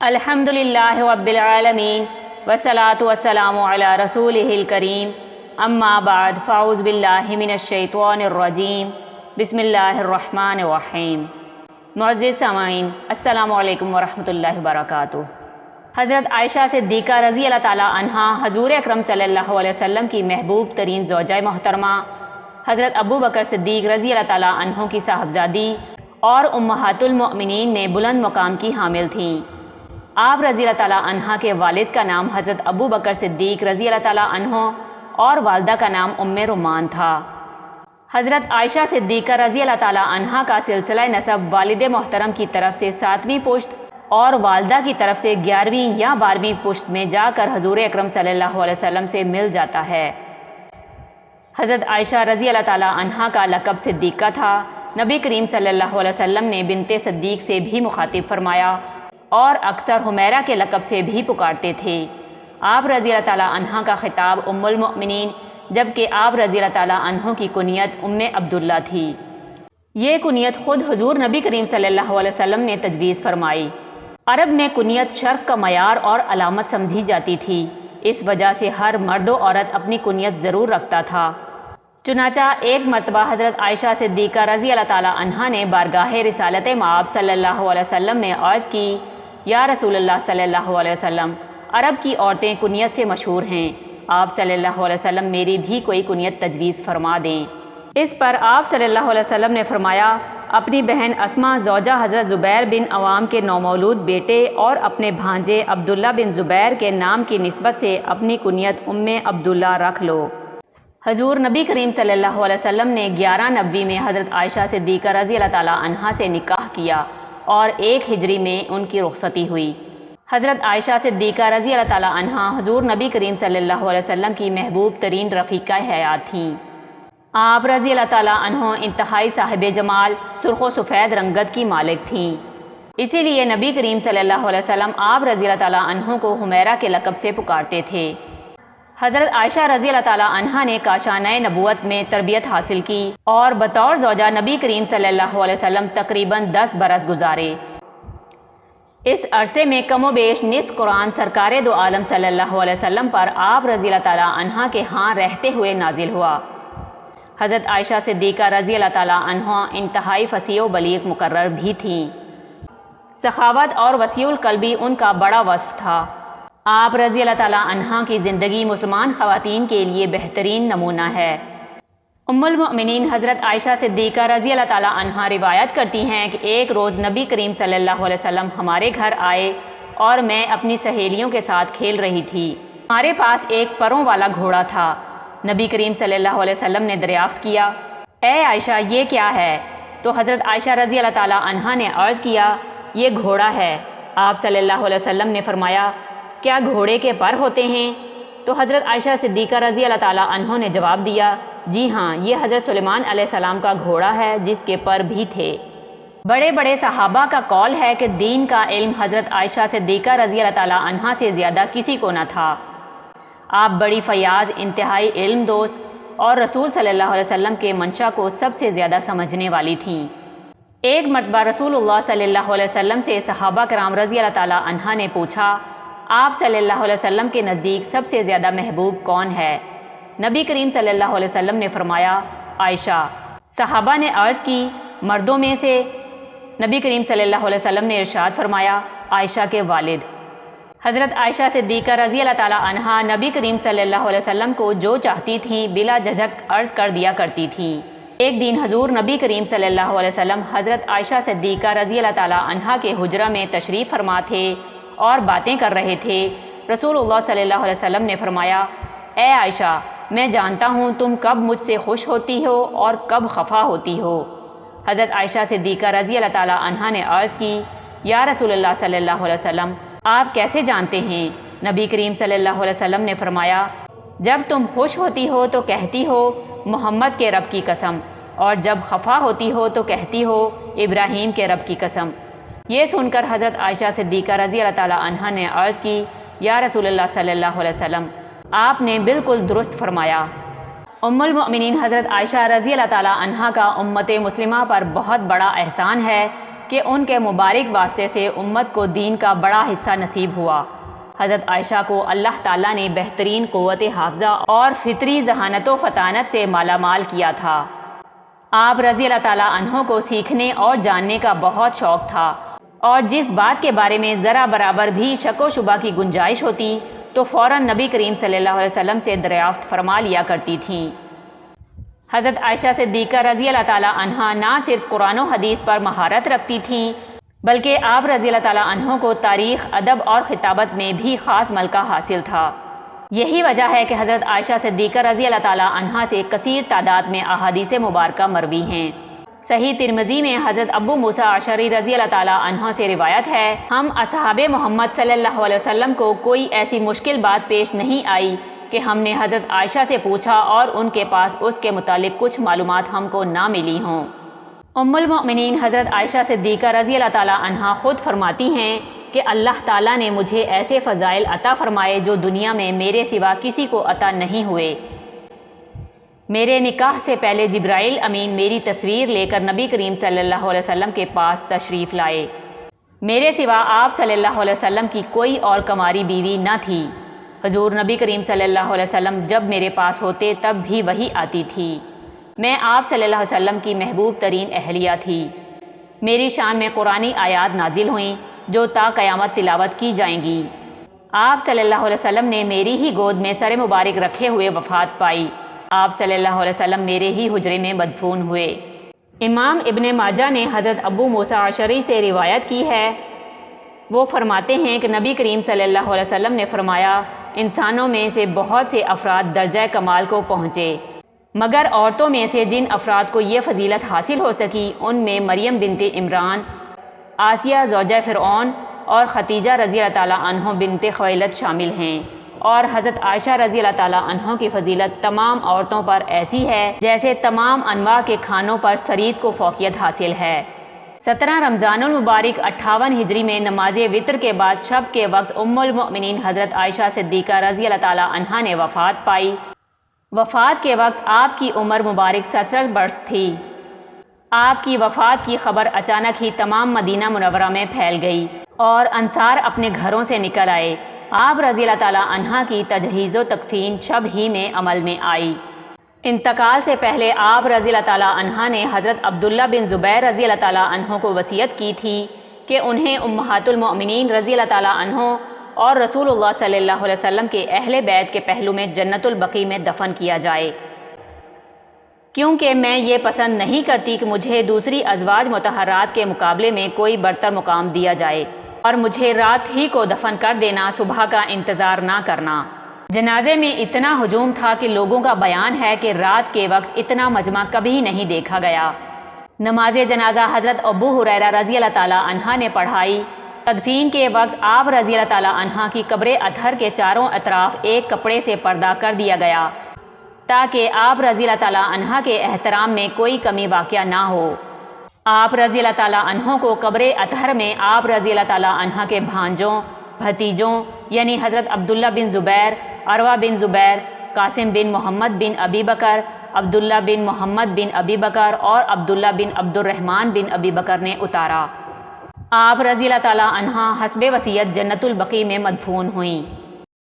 الحمدللہ رب العالمین والصلاة والسلام علی رسولہ الکریم اما بعد فاعوذ باللہ من الشیطان الرجیم بسم اللہ الرحمن الرحیم۔ معزز سامعین، السلام علیکم ورحمۃ اللہ وبرکاتہ۔ حضرت عائشہ صدیقہ رضی اللہ تعالیٰ عنہا حضور اکرم صلی اللہ علیہ وسلم کی محبوب ترین زوجہ محترمہ، حضرت ابو بکر صدیق رضی اللہ تعالیٰ عنہ کی صاحبزادی اور امہات المؤمنین میں بلند مقام کی حامل تھیں۔ آپ رضی اللہ تعالیٰ عنہ کے والد کا نام حضرت ابو بکر صدیق رضی اللہ تعالیٰ عنہ اور والدہ کا نام ام رومان تھا۔ حضرت عائشہ صدیقہ رضی اللہ تعالیٰ عنہ کا سلسلہ نسب والد محترم کی طرف سے 7ویں پشت اور والدہ کی طرف سے 11ویں یا 12ویں پشت میں جا کر حضور اکرم صلی اللہ علیہ وسلم سے مل جاتا ہے۔ حضرت عائشہ رضی اللہ تعالیٰ عنہ کا لقب صدیقہ تھا۔ نبی کریم صلی اللہ علیہ وسلم نے بنت صدیق سے بھی مخاطب فرمایا اور اکثر حمیرہ کے لقب سے بھی پکارتے تھے۔ آپ رضی اللہ تعالیٰ عنہ کا خطاب ام المؤمنین جبکہ آپ رضی اللہ تعالیٰ عنہ کی کنیت ام عبداللہ تھی۔ یہ کنیت خود حضور نبی کریم صلی اللہ علیہ وسلم نے تجویز فرمائی۔ عرب میں کنیت شرف کا معیار اور علامت سمجھی جاتی تھی، اس وجہ سے ہر مرد و عورت اپنی کنیت ضرور رکھتا تھا۔ چنانچہ ایک مرتبہ حضرت عائشہ صدیقہ رضی اللہ تعالیٰ عنہ نے بارگاہ رسالت مآب صلی اللہ علیہ وسلم میں عرض کی، یا رسول اللہ صلی اللہ علیہ وسلم، عرب کی عورتیں کنیت سے مشہور ہیں، آپ صلی اللہ علیہ وسلم میری بھی کوئی کنیت تجویز فرما دیں۔ اس پر آپ صلی اللہ علیہ وسلم نے فرمایا، اپنی بہن اسما زوجہ حضرت زبیر بن عوام کے نومولود بیٹے اور اپنے بھانجے عبداللہ بن زبیر کے نام کی نسبت سے اپنی کنیت ام عبداللہ رکھ لو۔ حضور نبی کریم صلی اللہ علیہ وسلم نے 1190 میں حضرت عائشہ صدیقہ رضی اللہ تعالیٰ عنہا سے نکاح کیا اور 1 ہجری میں ان کی رخصتی ہوئی۔ حضرت عائشہ صدیقہ رضی اللہ تعالیٰ عنہا حضور نبی کریم صلی اللہ علیہ وسلم کی محبوب ترین رفیقہ حیات تھیں۔ آپ رضی اللہ تعالیٰ عنہ انتہائی صاحب جمال، سرخ و سفید رنگت کی مالک تھیں، اسی لیے نبی کریم صلی اللہ علیہ وسلم آپ رضی اللہ تعالیٰ عنہ کو حمیرہ کے لقب سے پکارتے تھے۔ حضرت عائشہ رضی اللہ تعالیٰ عنہ نے کاشانہ نبوت میں تربیت حاصل کی اور بطور زوجہ نبی کریم صلی اللہ علیہ وسلم تقریباً 10 برس گزارے۔ اس عرصے میں کم و بیش نصف قرآن سرکار دو عالم صلی اللہ علیہ وسلم پر آپ رضی اللہ تعالیٰ عنہ کے ہاں رہتے ہوئے نازل ہوا۔ حضرت عائشہ صدیقہ رضی اللہ تعالیٰ عنہ انتہائی فصیح و بلیغ مقرر بھی تھیں۔ سخاوت اور وسیع القلبی ان کا بڑا وصف تھا۔ آپ رضی اللہ تعالیٰ عنہ کی زندگی مسلمان خواتین کے لیے بہترین نمونہ ہے۔ ام المؤمنین حضرت عائشہ صدیقہ رضی اللہ تعالیٰ عنہ روایت کرتی ہیں کہ ایک روز نبی کریم صلی اللہ علیہ وسلم ہمارے گھر آئے اور میں اپنی سہیلیوں کے ساتھ کھیل رہی تھی۔ ہمارے پاس ایک پروں والا گھوڑا تھا۔ نبی کریم صلی اللہ علیہ وسلم نے دریافت کیا، اے عائشہ یہ کیا ہے؟ تو حضرت عائشہ رضی اللہ تعالیٰ عنہ نے عرض کیا، یہ گھوڑا ہے۔ آپ صلی اللہ علیہ وسلم نے فرمایا، کیا گھوڑے کے پر ہوتے ہیں؟ تو حضرت عائشہ صدیقہ رضی اللہ تعالیٰ عنہ نے جواب دیا، جی ہاں، یہ حضرت سلیمان علیہ السلام کا گھوڑا ہے جس کے پر بھی تھے۔ بڑے بڑے صحابہ کا قول ہے کہ دین کا علم حضرت عائشہ صدیقہ رضی اللہ تعالیٰ عنہ سے زیادہ کسی کو نہ تھا۔ آپ بڑی فیاض، انتہائی علم دوست اور رسول صلی اللہ علیہ وسلم کے منشا کو سب سے زیادہ سمجھنے والی تھیں۔ ایک مرتبہ رسول اللہ صلی اللہ علیہ وسلم سے صحابہ کرام رضی اللہ تعالیٰ عنہ نے پوچھا، آپ صلی اللہ علیہ وسلم کے نزدیک سب سے زیادہ محبوب کون ہے؟ نبی کریم صلی اللہ علیہ وسلم نے فرمایا، عائشہ۔ صحابہ نے عرض کی، مردوں میں سے؟ نبی کریم صلی اللہ علیہ وسلم نے ارشاد فرمایا، عائشہ کے والد۔ حضرت عائشہ صدیقہ رضی اللہ تعالیٰ عنہا نبی کریم صلی اللہ علیہ وسلم کو جو چاہتی تھیں بلا جھجک عرض کر دیا کرتی تھیں۔ ایک دن حضور نبی کریم صلی اللہ علیہ وسلم حضرت عائشہ صدیقہ رضی اللہ تعالیٰ عنہا کے حجرہ میں تشریف فرما تھے اور باتیں کر رہے تھے۔ رسول اللہ صلی اللہ علیہ وسلم نے فرمایا، اے عائشہ، میں جانتا ہوں تم کب مجھ سے خوش ہوتی ہو اور کب خفا ہوتی ہو۔ حضرت عائشہ صدیقہ رضی اللہ تعالیٰ عنہا نے عرض کی، یا رسول اللہ صلی اللہ علیہ وسلم، آپ کیسے جانتے ہیں؟ نبی کریم صلی اللہ علیہ وسلم نے فرمایا، جب تم خوش ہوتی ہو تو کہتی ہو محمد کے رب کی قسم، اور جب خفا ہوتی ہو تو کہتی ہو ابراہیم کے رب کی قسم۔ یہ سن کر حضرت عائشہ صدیقہ رضی اللہ تعالیٰ عنہا نے عرض کی، یا رسول اللہ صلی اللہ علیہ وسلم، آپ نے بالکل درست فرمایا۔ ام المؤمنین حضرت عائشہ رضی اللہ تعالیٰ عنہا کا امت مسلمہ پر بہت بڑا احسان ہے کہ ان کے مبارک واسطے سے امت کو دین کا بڑا حصہ نصیب ہوا۔ حضرت عائشہ کو اللہ تعالیٰ نے بہترین قوت حافظہ اور فطری ذہانت و فطانت سے مالا مال کیا تھا۔ آپ رضی اللہ تعالیٰ عنہ کو سیکھنے اور جاننے کا بہت شوق تھا، اور جس بات کے بارے میں ذرا برابر بھی شک و شبہ کی گنجائش ہوتی تو فوراً نبی کریم صلی اللہ علیہ وسلم سے دریافت فرما لیا کرتی تھیں۔ حضرت عائشہ صدیقہ رضی اللہ تعالیٰ عنہا نہ صرف قرآن و حدیث پر مہارت رکھتی تھیں بلکہ آپ رضی اللہ تعالیٰ عنہ کو تاریخ، ادب اور خطابت میں بھی خاص ملکہ حاصل تھا۔ یہی وجہ ہے کہ حضرت عائشہ صدیقہ رضی اللہ تعالیٰ عنہا سے کثیر تعداد میں احادیث مبارکہ مروی ہیں۔ صحیح ترمذی میں حضرت ابو موسیٰ اشعری رضی اللہ تعالیٰ عنہ سے روایت ہے، ہم اصحاب محمد صلی اللہ علیہ وسلم کو کوئی ایسی مشکل بات پیش نہیں آئی کہ ہم نے حضرت عائشہ سے پوچھا اور ان کے پاس اس کے متعلق کچھ معلومات ہم کو نہ ملی ہوں۔ ام المؤمنین حضرت عائشہ صدیقہ رضی اللہ تعالیٰ عنہا خود فرماتی ہیں کہ اللہ تعالیٰ نے مجھے ایسے فضائل عطا فرمائے جو دنیا میں میرے سوا کسی کو عطا نہیں ہوئے۔ میرے نکاح سے پہلے جبرائیل امین میری تصویر لے کر نبی کریم صلی اللہ علیہ وسلم کے پاس تشریف لائے۔ میرے سوا آپ صلی اللہ علیہ وسلم کی کوئی اور کنواری بیوی نہ تھی۔ حضور نبی کریم صلی اللہ علیہ وسلم جب میرے پاس ہوتے تب بھی وہی آتی تھی۔ میں آپ صلی اللہ علیہ وسلم کی محبوب ترین اہلیہ تھی۔ میری شان میں قرآنی آیات نازل ہوئیں جو تا قیامت تلاوت کی جائیں گی۔ آپ صلی اللہ علیہ وسلم نے میری ہی گود میں سر مبارک رکھے ہوئے وفات پائی۔ آپ صلی اللہ علیہ وسلم میرے ہی حجرے میں مدفون ہوئے۔ امام ابن ماجہ نے حضرت ابو موسیٰ اشعری سے روایت کی ہے، وہ فرماتے ہیں کہ نبی کریم صلی اللہ علیہ وسلم نے فرمایا، انسانوں میں سے بہت سے افراد درجہ کمال کو پہنچے، مگر عورتوں میں سے جن افراد کو یہ فضیلت حاصل ہو سکی ان میں مریم بنت عمران، آسیہ زوجہ فرعون اور ختیجہ رضی اللہ تعالیٰ عنہ بنت خویلد شامل ہیں، اور حضرت عائشہ رضی اللہ تعالیٰ عنہ کی فضیلت تمام عورتوں پر ایسی ہے جیسے تمام انواع کے کھانوں پر ثرید کو فوقیت حاصل ہے۔ 17 رمضان المبارک 58 ہجری میں نماز وتر کے بعد شب کے وقت ام المؤمنین حضرت عائشہ صدیقہ رضی اللہ تعالیٰ عنہا نے وفات پائی۔ وفات کے وقت آپ کی عمر مبارک 67 برس تھی۔ آپ کی وفات کی خبر اچانک ہی تمام مدینہ منورہ میں پھیل گئی اور انصار اپنے گھروں سے نکل آئے۔ آپ رضی اللہ تعالیٰ عنہا کی تجہیز و تکفین شب ہی میں عمل میں آئی۔ انتقال سے پہلے آپ رضی اللہ تعالیٰ عنہا نے حضرت عبداللہ بن زبیر رضی اللہ تعالیٰ عنہ کو وصیت کی تھی کہ انہیں امہات المؤمنین رضی اللہ تعالیٰ عنہ اور رسول اللہ صلی اللہ علیہ وسلم کے اہل بیت کے پہلو میں جنت البقیع میں دفن کیا جائے، کیونکہ میں یہ پسند نہیں کرتی کہ مجھے دوسری ازواج مطہرات کے مقابلے میں کوئی برتر مقام دیا جائے، اور مجھے رات ہی کو دفن کر دینا، صبح کا انتظار نہ کرنا۔ جنازے میں اتنا ہجوم تھا کہ لوگوں کا بیان ہے کہ رات کے وقت اتنا مجمع کبھی نہیں دیکھا گیا۔ نماز جنازہ حضرت ابو ہریرہ رضی اللہ تعالیٰ عنہ نے پڑھائی۔ تدفین کے وقت آپ رضی اللہ تعالیٰ عنہ کی قبر اطہر کے چاروں اطراف ایک کپڑے سے پردہ کر دیا گیا تاکہ آپ رضی اللہ تعالیٰ عنہ کے احترام میں کوئی کمی واقع نہ ہو۔ آپ رضی اللہ تعالیٰ عنہ کو قبر اطہر میں آپ رضی اللہ تعالیٰ عنہ کے بھانجوں، بھتیجوں یعنی حضرت عبداللہ بن زبیر، عروہ بن زبیر، قاسم بن محمد بن ابی بکر، عبداللہ بن محمد بن ابی بکر اور عبداللہ بن عبد الرحمن بن ابی بکر نے اتارا۔ آپ رضی اللہ تعالیٰ عنہ حسب وصیت جنت البقیع میں مدفون ہوئیں۔